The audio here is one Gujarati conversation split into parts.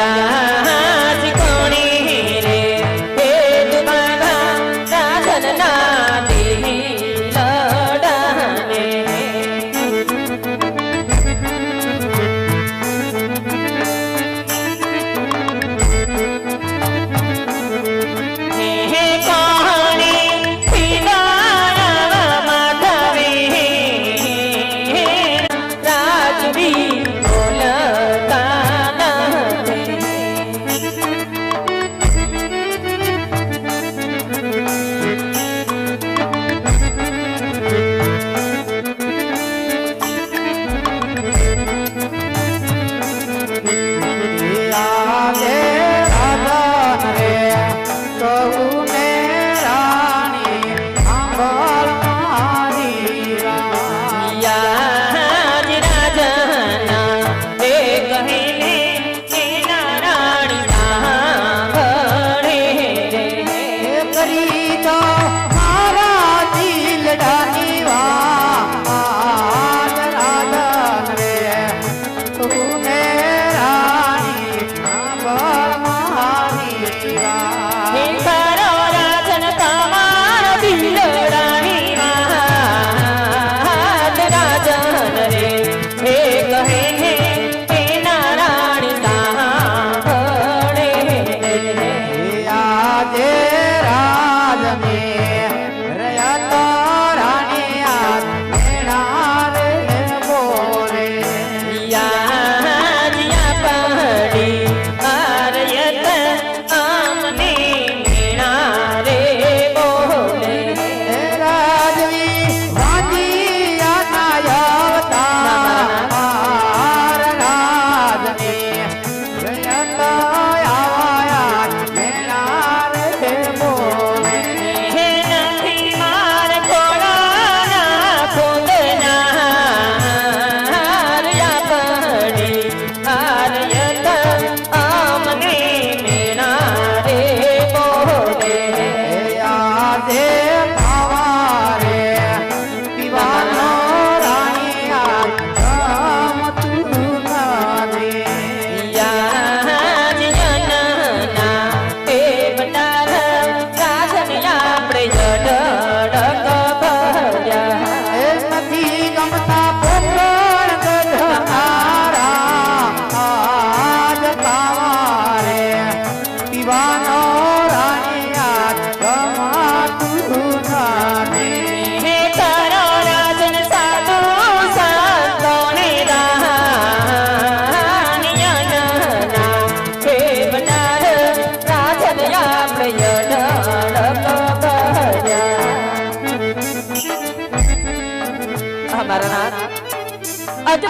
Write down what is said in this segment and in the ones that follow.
आज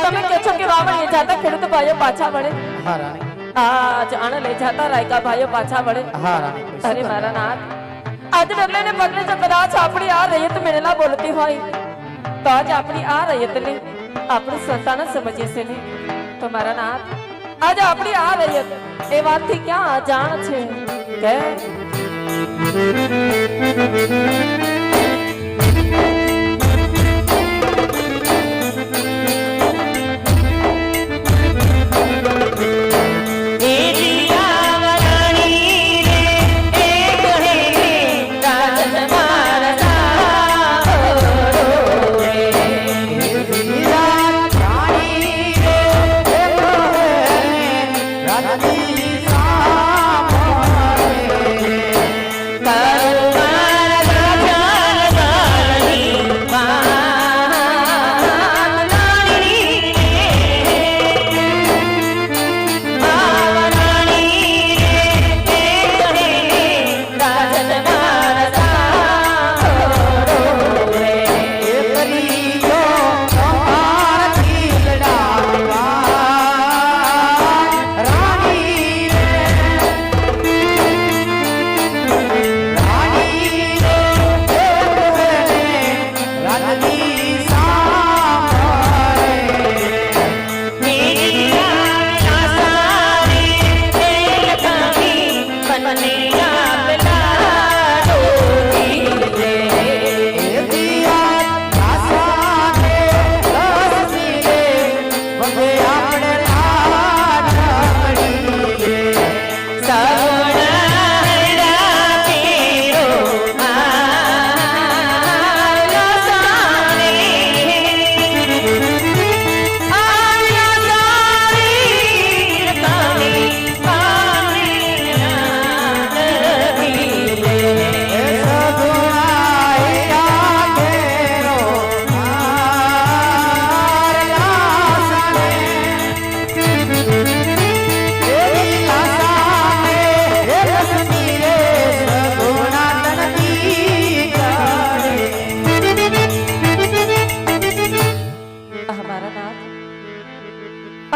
તમે કહો છો કે રાવણ લઈ જાતા ખેડૂત ભાઈઓ પાછા વળે? હા રાણી. આજ આને લઈ જાતા રાયકા ભાઈઓ પાછા વળે? હા રાણી. અરે મારા નાથ, આજ ડગલે ને પગલે જો કદાચ આપણી આ રૈયત મેળા બોલતી હોય તો આજ આપણી આ રૈયતને આપણું સંતાન સમજીએ છે ને તો મારા નાથ, આજ આપણી આ રૈયત એ વાતથી ક્યાં અજાણ છે કે કરુણા રાજા રાણી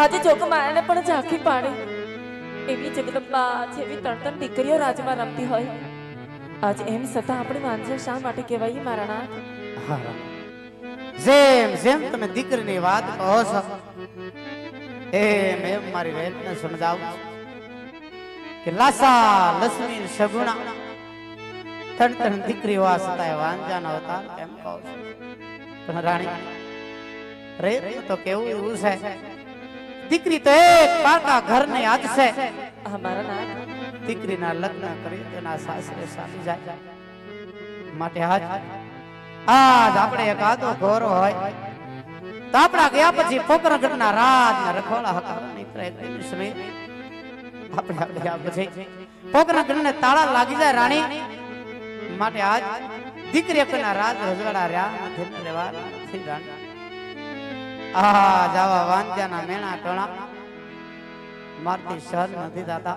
આજે જોગમાયાને પણ ઝાંખી પાડી એવી જગદંબા જેવી ત્રણ દીકરીઓ રાજમાં રમતી હોય આજ એમ છતાં આપણી વાંઝા શા માટે કહેવાય મારા નાથ? હા, જેમ જેમ તમે દીકરીની વાત કહો છો એમ મારી વેદને સમજાવું કે લાસા લક્ષ્મી સગુણા ત્રણ દીકરીઓ આ છતાંય વાંઝાનો અવતાર કેમ કહો છો? પણ રાણી રેત તો કેવું એવું છે, દીકરી તો એક પાકા ઘરની યાદ છે. મારા નાથ દીકરીના લગ્ન કરી તેના સાસરે સામી જાય માટે આજ આપણે એકાદો ઘોરો હોય તો આપણા ગયા પછી પોકરગઢના રાજના રખોલા હતા મિત્ર એક સમય આપણે ગયા પછી પોકરગઢને તાળા લાગી જાય રાણી માટે આજ દીકરી એકના રાજ રજવાડા રહ્યા નથી રહેવા નથી રાણી. જાવા વાંજાના મેણા ટોણા મારતી સહન નથી થતા.